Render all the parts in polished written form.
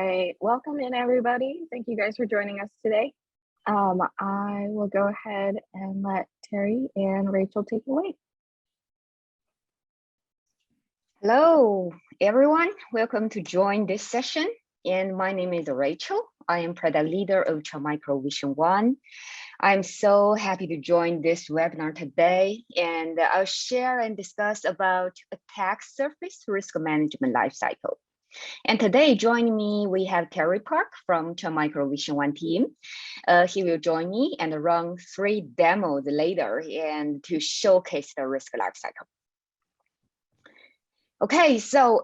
right, welcome in everybody. Thank you guys for joining us today. I will go ahead and let Terry and Rachel take it away. Hello, everyone. Welcome to join this session. And my name is Rachel. I am product leader of Micro Vision One. I'm so happy to join this webinar today, and I'll share and discuss about attack surface risk management lifecycle. And today, joining me, we have Terry Park from Micro Vision One team. He will join me and run 3 demos later and to showcase the risk lifecycle. Okay, so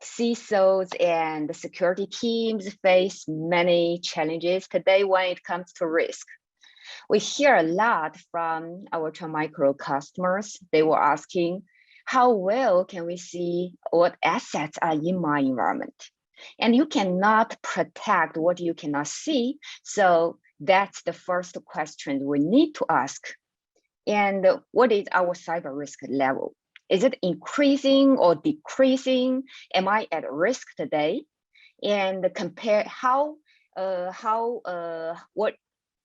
CISOs and the security teams face many challenges today when it comes to risk. We hear a lot from our Micro customers. They were asking, how well can we see what assets are in my environment? And you cannot protect what you cannot see. So that's the first question we need to ask. And what is our cyber risk level? Is it increasing or decreasing? Am I at risk today? And compare what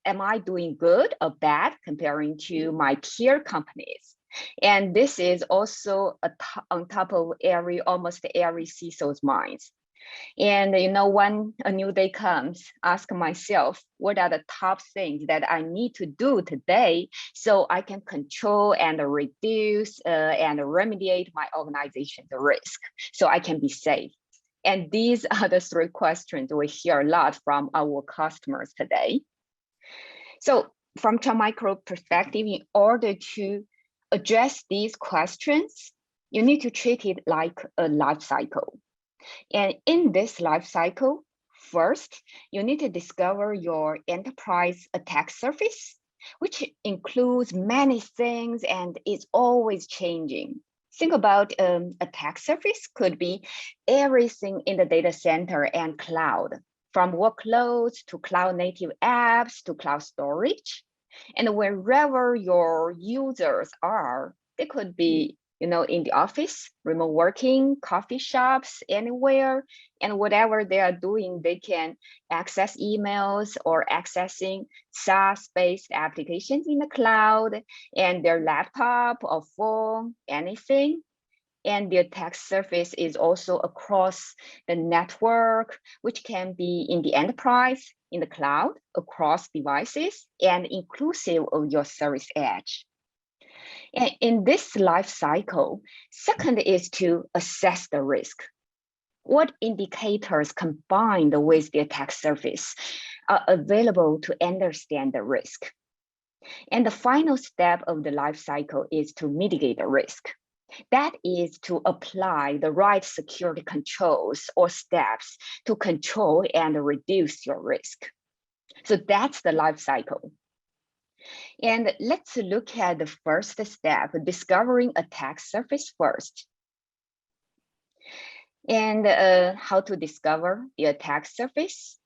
am I doing good or bad comparing to my peer companies? And this is also on top of almost every CISO's minds. And when a new day comes, ask myself, what are the top things that I need to do today so I can control and reduce and remediate my organization's risk so I can be safe? And these are the 3 questions we hear a lot from our customers today. So from Micro perspective, in order to address these questions, you need to treat it like a life cycle. And in this life cycle, first, you need to discover your enterprise attack surface, which includes many things and is always changing. Think about attack surface could be everything in the data center and cloud, from workloads to cloud native apps to cloud storage. And wherever your users are, they could be in the office, remote working, coffee shops, anywhere, and whatever they are doing, they can access emails or accessing SaaS-based applications in the cloud and their laptop or phone, anything. And the attack surface is also across the network, which can be in the enterprise, in the cloud, across devices, and inclusive of your service edge. And in this life cycle, second is to assess the risk. What indicators combined with the attack surface are available to understand the risk? And the final step of the life cycle is to mitigate the risk. That is to apply the right security controls or steps to control and reduce your risk. So that's the life cycle. And let's look at the first step, discovering attack surface first. And how to discover the attack surface?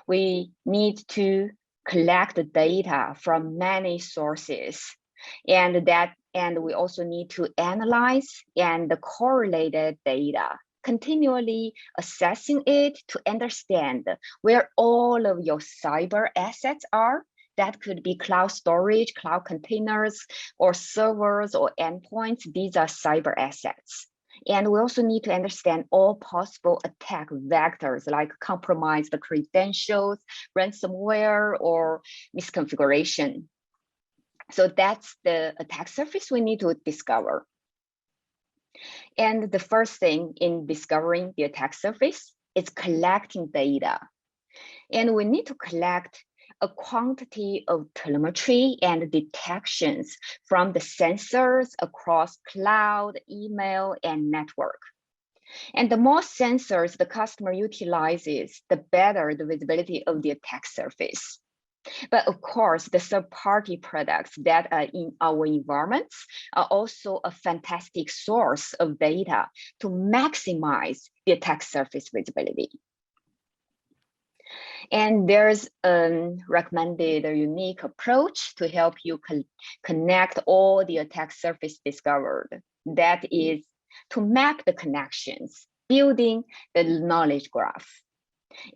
We need to collect the data from many sources, and we also need to analyze and correlate the data, continually assessing it to understand where all of your cyber assets are. That could be cloud storage, cloud containers, or servers or endpoints. These are cyber assets. And we also need to understand all possible attack vectors like compromised credentials, ransomware, or misconfiguration. So that's the attack surface we need to discover. And the first thing in discovering the attack surface is collecting data. And we need to collect a quantity of telemetry and detections from the sensors across cloud, email, and network. And the more sensors the customer utilizes, the better the visibility of the attack surface. But of course, the third-party products that are in our environments are also a fantastic source of data to maximize the attack surface visibility. And there's a recommended a unique approach to help you connect all the attack surface discovered. That is to map the connections, building the knowledge graph.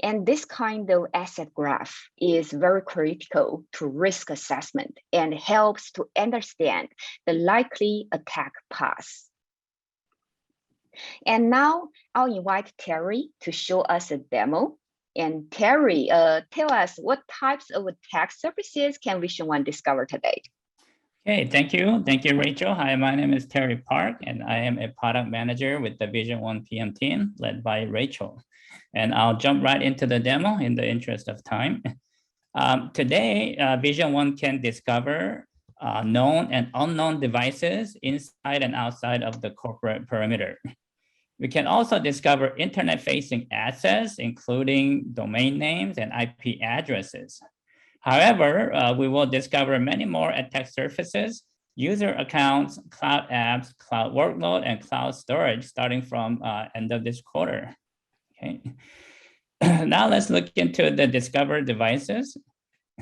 And this kind of asset graph is very critical to risk assessment and helps to understand the likely attack path. And now I'll invite Terry to show us a demo. And Terry, tell us what types of attack surfaces can Vision One discover today? Okay, thank you. Thank you, Rachel. Hi, my name is Terry Park, and I am a product manager with the Vision One PM team led by Rachel. And I'll jump right into the demo in the interest of time. Today, Vision One can discover known and unknown devices inside and outside of the corporate perimeter. We can also discover internet-facing assets, including domain names and IP addresses. However, we will discover many more attack surfaces, user accounts, cloud apps, cloud workload, and cloud storage starting from end of this quarter. Okay. Now let's look into the discovered devices.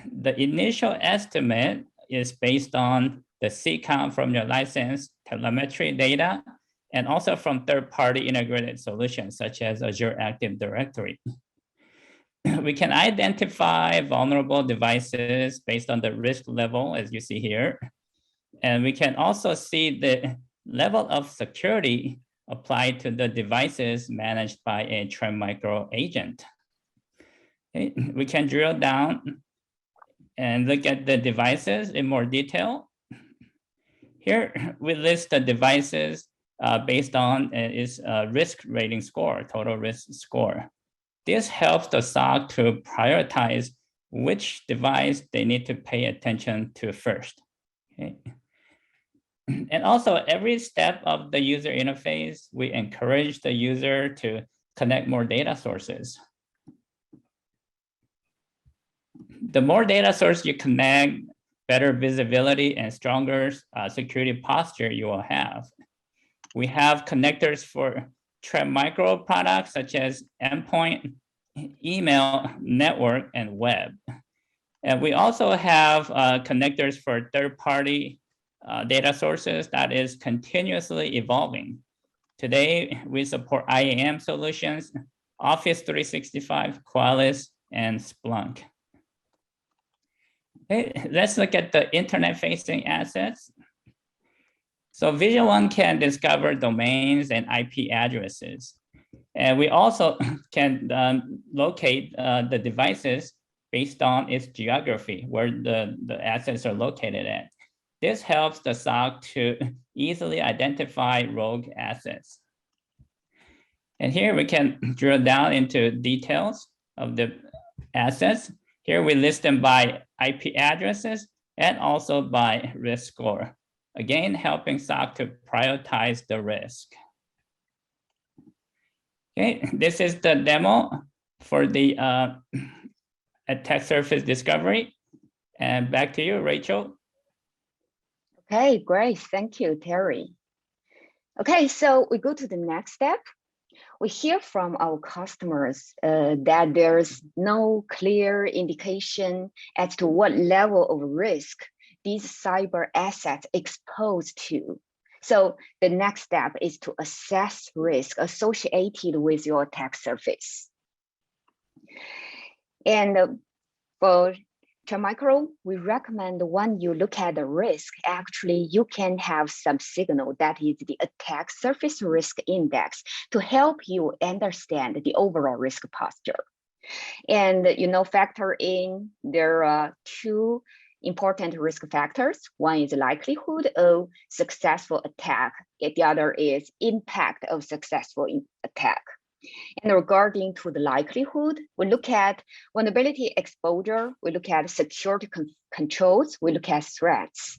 The initial estimate is based on the seat count from your license telemetry data and also from third-party integrated solutions such as Azure Active Directory. We can identify vulnerable devices based on the risk level, as you see here. And we can also see the level of security applied to the devices managed by a Trend Micro agent. Okay. We can drill down and look at the devices in more detail. Here, we list the devices based on its risk rating score, total risk score. This helps the SOC to prioritize which device they need to pay attention to first. Okay. And also, every step of the user interface, we encourage the user to connect more data sources. The more data source you connect, better visibility and stronger security posture you will have. We have connectors for Trend Micro products such as endpoint, email, network, and web. And we also have connectors for third-party data sources that is continuously evolving. Today, we support IAM solutions, Office 365, Qualys, and Splunk. Okay, let's look at the internet-facing assets. So Vision One can discover domains and IP addresses. And we also can locate the devices based on its geography, where the assets are located at. This helps the SOC to easily identify rogue assets. And here we can drill down into details of the assets. Here we list them by IP addresses and also by risk score. Again, helping SOC to prioritize the risk. Okay, this is the demo for the attack surface discovery. And back to you, Rachel. Okay, great. Thank you, Terry. Okay, so we go to the next step. We hear from our customers that there's no clear indication as to what level of risk these cyber assets exposed to. So the next step is to assess risk associated with your attack surface. And for Trend Micro, we recommend when you look at the risk, actually you can have some signal that is the attack surface risk index to help you understand the overall risk posture. And factor in there are two important risk factors. One is likelihood of successful attack, and the other is impact of successful attack. And regarding to the likelihood, we look at vulnerability exposure, we look at security controls, we look at threats.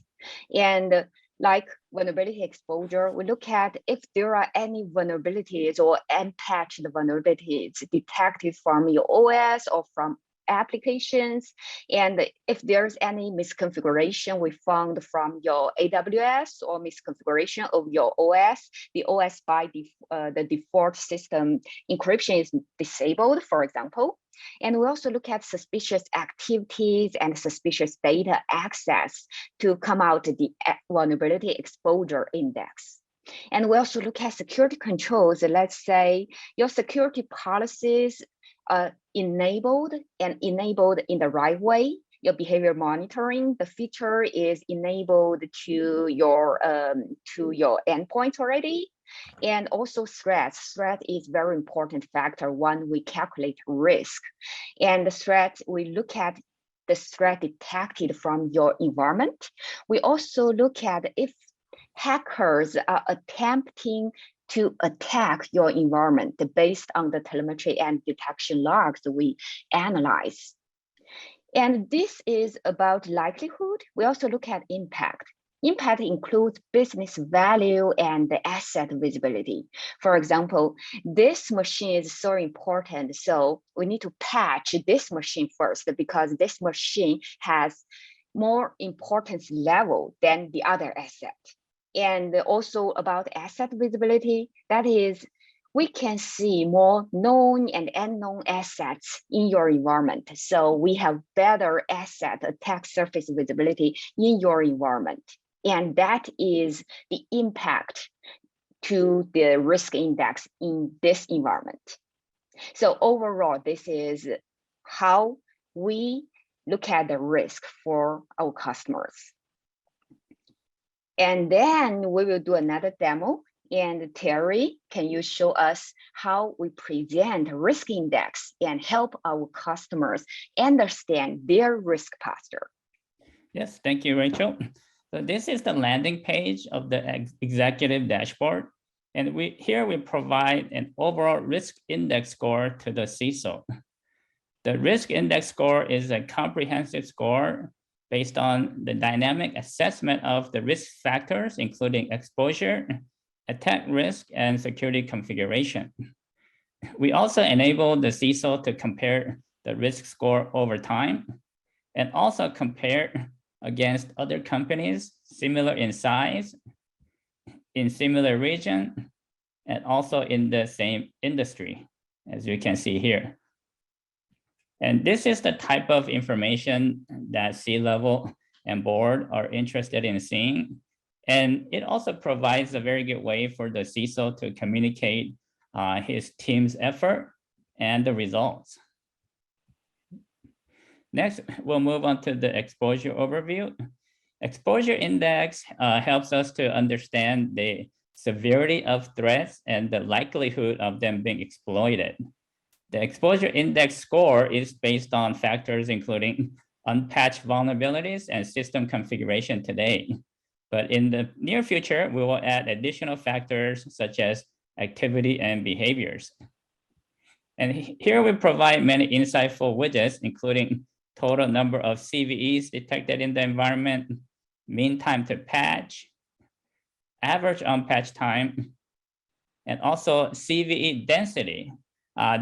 And like vulnerability exposure, we look at if there are any vulnerabilities or unpatched vulnerabilities detected from your OS or from applications, and if there's any misconfiguration we found from your AWS or misconfiguration of your OS, the OS by the default system encryption is disabled, for example. And we also look at suspicious activities and suspicious data access to come out the vulnerability exposure index. And we also look at security controls. Let's say your security policies enabled in the right way. Your behavior monitoring, the feature is enabled to your endpoints already. And also threats. Threat is very important factor when we calculate risk. And the threat, we look at the threat detected from your environment. We also look at if hackers are attempting to attack your environment based on the telemetry and detection logs we analyze. And this is about likelihood. We also look at impact. Impact includes business value and the asset visibility. For example, this machine is so important, so we need to patch this machine first because this machine has more importance level than the other asset. And also about asset visibility, that is, we can see more known and unknown assets in your environment. So we have better asset attack surface visibility in your environment. And that is the impact to the risk index in this environment. So overall, this is how we look at the risk for our customers. And then we will do another demo. And Terry, can you show us how we present risk index and help our customers understand their risk posture? Yes, thank you, Rachel. So this is the landing page of the executive dashboard. And here we provide an overall risk index score to the CISO. The risk index score is a comprehensive score based on the dynamic assessment of the risk factors, including exposure, attack risk, and security configuration. We also enable the CISO to compare the risk score over time and also compare against other companies similar in size, in similar region, and also in the same industry, as you can see here. And this is the type of information that C-level and board are interested in seeing. And it also provides a very good way for the CISO to communicate his team's effort and the results. Next, we'll move on to the exposure overview. Exposure index helps us to understand the severity of threats and the likelihood of them being exploited. The exposure index score is based on factors including unpatched vulnerabilities and system configuration today. But in the near future, we will add additional factors such as activity and behaviors. And here we provide many insightful widgets, including total number of CVEs detected in the environment, mean time to patch, average unpatched time, and also CVE density.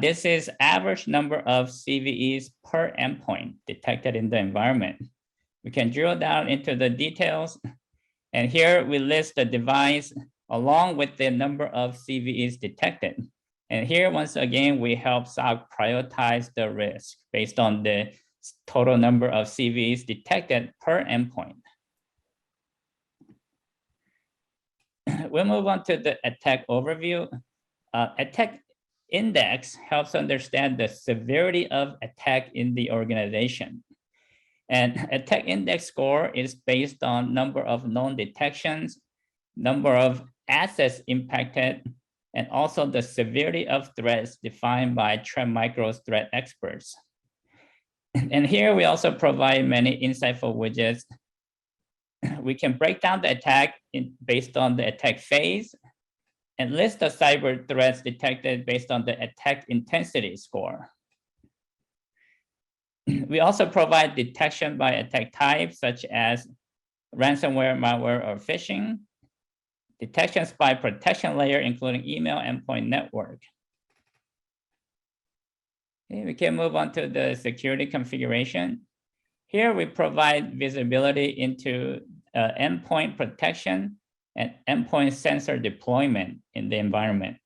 This is average number of CVEs per endpoint detected in the environment. We can drill down into the details. And here we list the device along with the number of CVEs detected. And here, once again, we help SOC prioritize the risk based on the total number of CVEs detected per endpoint. We'll move on to the attack overview. Attack index helps understand the severity of attack in the organization. And attack index score is based on number of known detections, number of assets impacted, and also the severity of threats defined by Trend Micro's threat experts. And here we also provide many insightful widgets. We can break down the attack based on the attack phase and list the cyber threats detected based on the attack intensity score. We also provide detection by attack type, such as ransomware, malware, or phishing, detections by protection layer, including email, endpoint, network. Okay, we can move on to the security configuration. Here we provide visibility into endpoint protection and endpoint sensor deployment in the environment.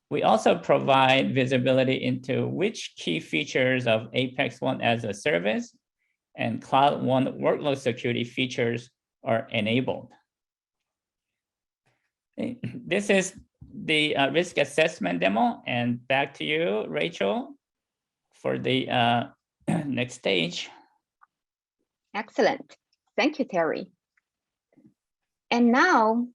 We also provide visibility into which key features of Apex One as a service and Cloud One workload security features are enabled. This is the risk assessment demo, and back to you, Rachel, for the next stage. Excellent. Thank you, Terry. And now,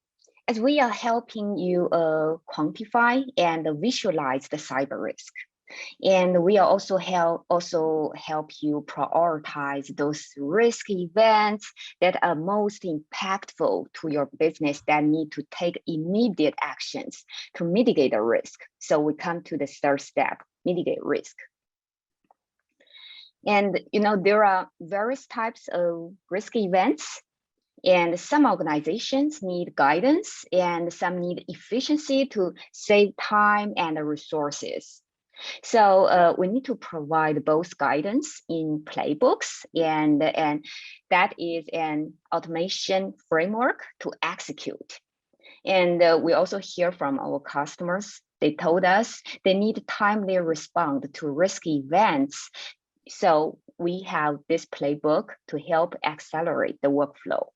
as we are helping you quantify and visualize the cyber risk, and we are also help you prioritize those risk events that are most impactful to your business that need to take immediate actions to mitigate the risk. So we come to the third step, mitigate risk. And there are various types of risk events, and some organizations need guidance and some need efficiency to save time and resources. So we need to provide both guidance in playbooks, and that is an automation framework to execute. And we also hear from our customers. They told us they need timely respond to risk events. So we have this playbook to help accelerate the workflow.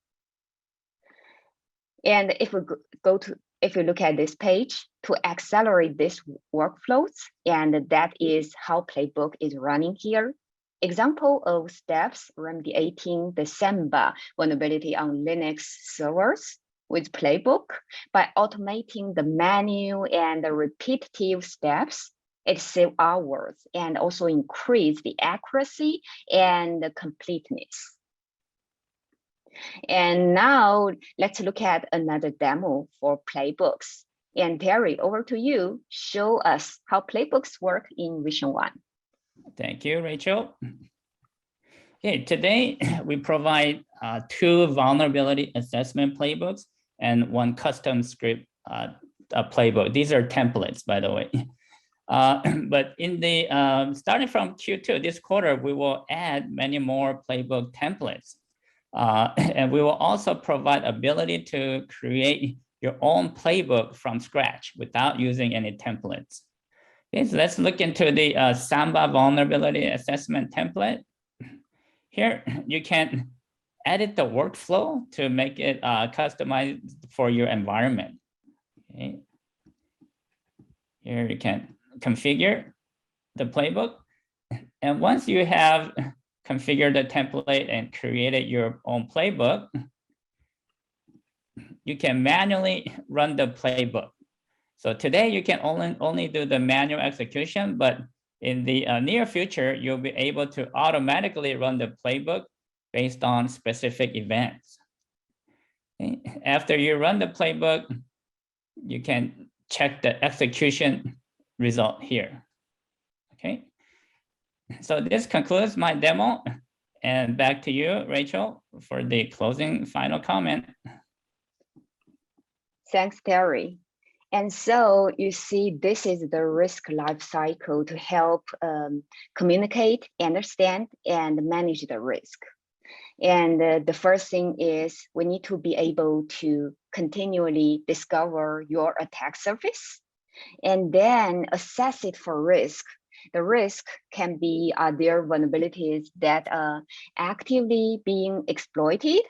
And if we look at this page, to accelerate these workflows, and that is how Playbook is running here. Example of steps remediating the Samba vulnerability on Linux servers with Playbook by automating the manual and the repetitive steps. It saves hours and also increase the accuracy and the completeness. And now let's look at another demo for playbooks. And Terry, over to you. Show us how playbooks work in Vision One. Thank you, Rachel. Okay, today we provide 2 vulnerability assessment playbooks and 1 custom script playbook. These are templates, by the way. But in the starting from Q2 this quarter, we will add many more playbook templates. And we will also provide ability to create your own playbook from scratch without using any templates. Okay, so let's look into the Samba vulnerability assessment template. Here, you can edit the workflow to make it customized for your environment. Okay. Here you can configure the playbook. And once you have configured the template and created your own playbook, you can manually run the playbook. So today you can only do the manual execution, but in the near future, you'll be able to automatically run the playbook based on specific events. Okay. After you run the playbook, you can check the execution result here. Okay. So this concludes my demo, and back to you, Rachel, for the closing final comment. Thanks, Terry. And so you see, this is the risk life cycle to help communicate, understand, and manage the risk. And the first thing is we need to be able to continually discover your attack surface and then assess it for risk. The risk can be their vulnerabilities that are actively being exploited,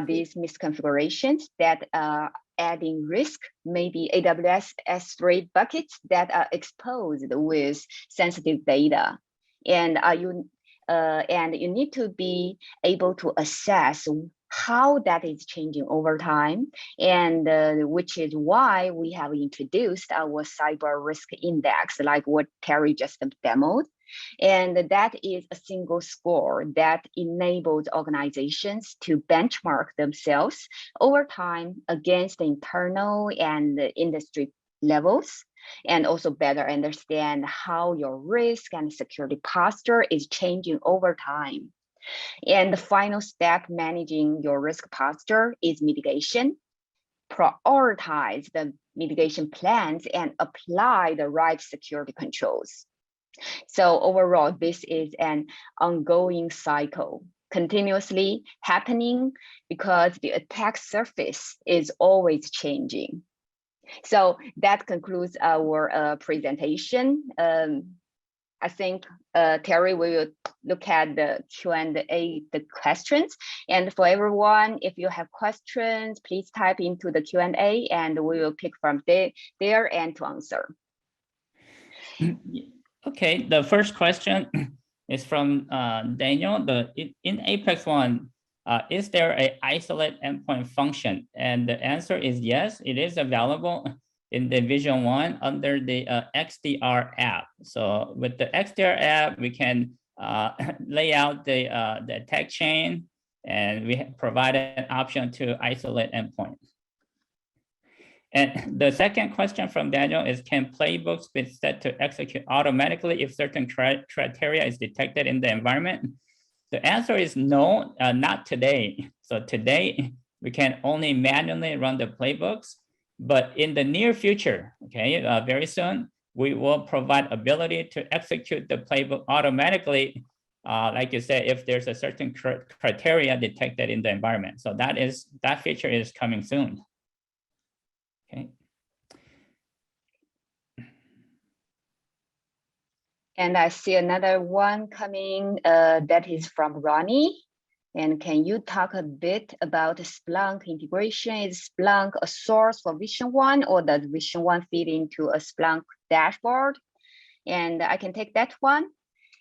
these misconfigurations that are adding risk, maybe AWS S3 buckets that are exposed with sensitive data. And you need to be able to assess how that is changing over time, and which is why we have introduced our cyber risk index, like what Terry just demoed. And that is a single score that enables organizations to benchmark themselves over time against the internal and the industry levels, and also better understand how your risk and security posture is changing over time. And the final step managing your risk posture is mitigation. Prioritize the mitigation plans and apply the right security controls. So overall, this is an ongoing cycle, continuously happening because the attack surface is always changing. So that concludes our presentation. I think Terry will look at the Q&A, the questions. And for everyone, if you have questions, please type into the Q&A and we will pick from there and to answer. Okay, the first question is from Daniel. In Apex 1, is there an isolate endpoint function? And the answer is yes, it is available in the Vision 1 under the XDR app. So with the XDR app, we can lay out the attack chain, and we provide an option to isolate endpoint. And the second question from Daniel is, can playbooks be set to execute automatically if certain criteria is detected in the environment? The answer is no, not today. So today, we can only manually run the playbooks, but in the near future, okay, very soon, we will provide ability to execute the playbook automatically, like you said, if there's a certain criteria detected in the environment. So that feature is coming soon. Okay. And I see another one coming that is from Ronnie. And can you talk a bit about Splunk integration? Is Splunk a source for Vision 1 or does Vision 1 feed into a Splunk dashboard? And I can take that one.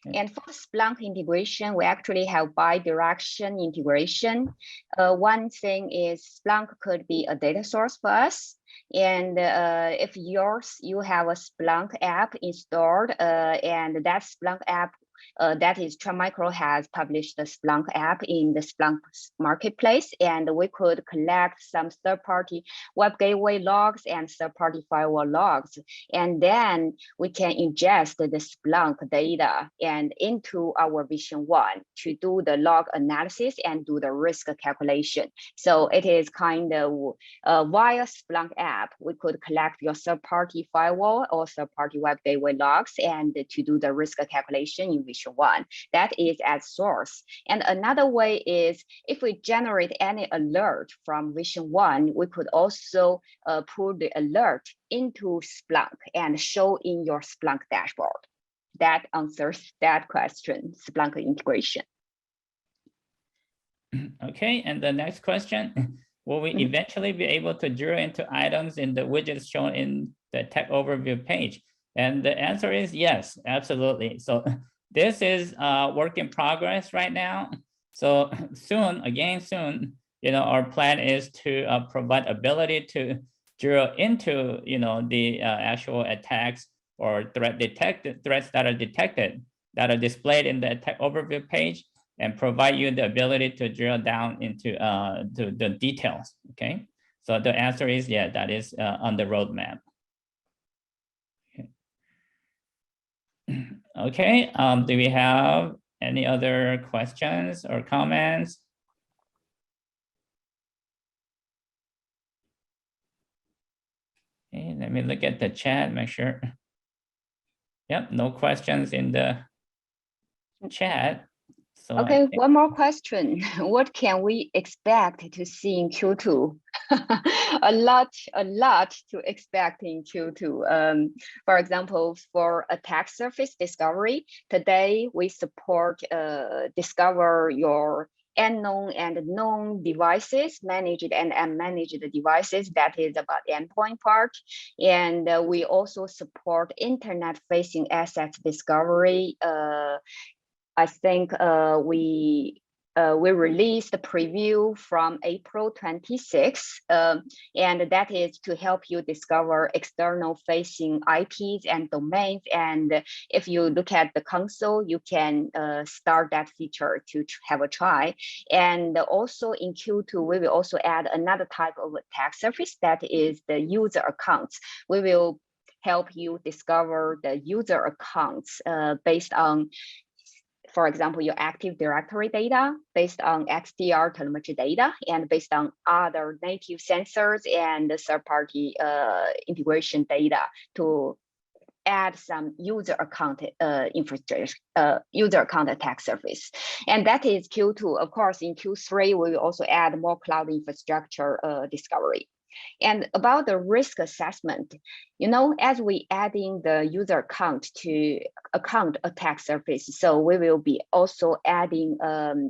And for Splunk integration, we actually have bi-direction integration. One thing is Splunk could be a data source for us. And if you have a Splunk app installed and that Splunk app, that is Trend Micro has published the Splunk app in the Splunk marketplace, and we could collect some third-party web gateway logs and third-party firewall logs. And then we can ingest the Splunk data and into our Vision 1 to do the log analysis and do the risk calculation. So it is kind of via Splunk app, we could collect your third-party firewall or third-party web gateway logs and to do the risk calculation in Vision 1. That is as source. And another way is if we generate any alert from Vision 1, we could also pull the alert into Splunk and show in your Splunk dashboard. That answers that question, Splunk integration. Okay, and the next question, will we eventually be able to zero into items in the widgets shown in the tech overview page? And the answer is yes, absolutely. So this is work in progress right now. So soon, our plan is to provide ability to zero into, the actual attacks or threats that are detected, that are displayed in the attack overview page, and provide you the ability to drill down into the details. Okay, so the answer is yeah, that is on the roadmap. Okay, do we have any other questions or comments? Okay, let me look at the chat, make sure. Yep, no questions in the chat. So okay, one more question. What can we expect to see in Q2? a lot to expect in Q2. For example, for attack surface discovery, today we support discover your unknown and known devices, managed and unmanaged devices. That is about endpoint part. And we also support internet-facing assets discovery. I think we released the preview from April 26th, and that is to help you discover external facing IPs and domains. And if you look at the console, you can start that feature to have a try. And also in Q2, we will also add another type of attack surface that is the user accounts. We will help you discover the user accounts based on, for example, your Active Directory data, based on XDR telemetry data, and based on other native sensors and third-party integration data to add some user account infrastructure, user account attack surface. And that is Q2. Of course, in Q3, we will also add more cloud infrastructure discovery. And about the risk assessment, as we adding the user account to account attack surface, so we will be also adding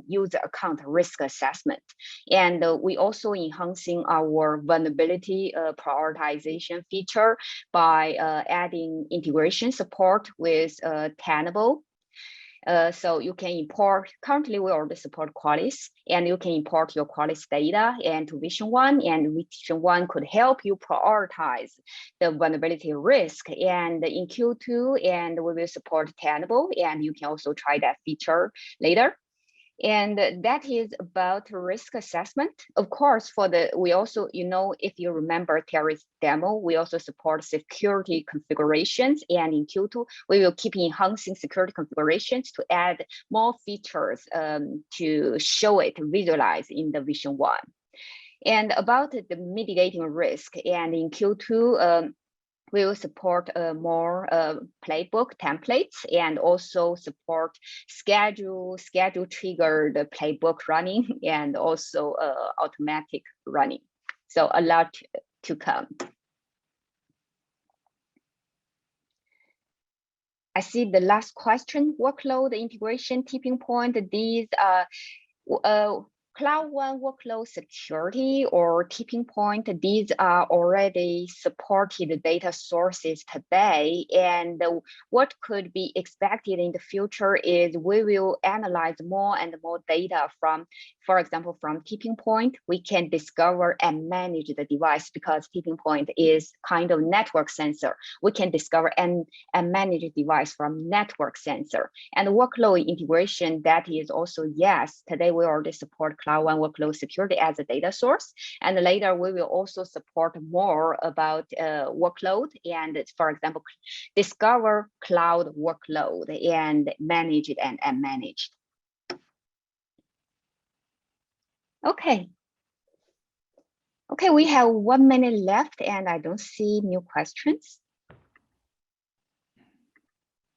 user account risk assessment. And we also enhancing our vulnerability prioritization feature by adding integration support with Tenable. So you can import, currently we already support Qualys, and you can import your Qualys data into Vision One, and Vision One could help you prioritize the vulnerability risk. And in Q2, and we will support Tenable, and you can also try that feature later. And that is about risk assessment. Of course, we also, if you remember Terry's demo, we also support security configurations. And in Q2, we will keep enhancing security configurations to add more features to show it, visualize in the Vision One. And about the mitigating risk, and in Q2, we will support more playbook templates, and also support schedule triggered playbook running, and also automatic running. So a lot to come. I see the last question, workload integration tipping point. These are Cloud One workload security or tipping point. These are already supported data sources today. And what could be expected in the future is we will analyze more and more data from, for example, from tipping point. We can discover and manage the device, because tipping point is kind of network sensor. We can discover and manage the device from network sensor. And workload integration, that is also, yes, today we already support Cloud One workload security as a data source. And later we will also support more about workload, and for example, discover cloud workload and manage it and manage. Okay. Okay, we have 1 minute left, and I don't see new questions.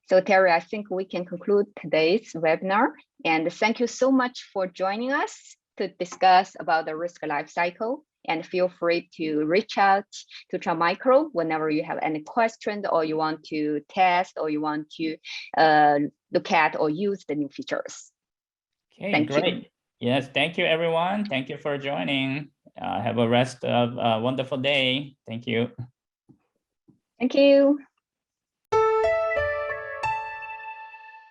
So Terry, I think we can conclude today's webinar. And thank you so much for joining us to discuss about the risk lifecycle. And feel free to reach out to Trend Micro whenever you have any questions, or you want to test, or you want to look at or use the new features. Okay, thank great. you. Yes, thank you, everyone. Thank you for joining. Have a rest of a wonderful day. Thank you. Thank you.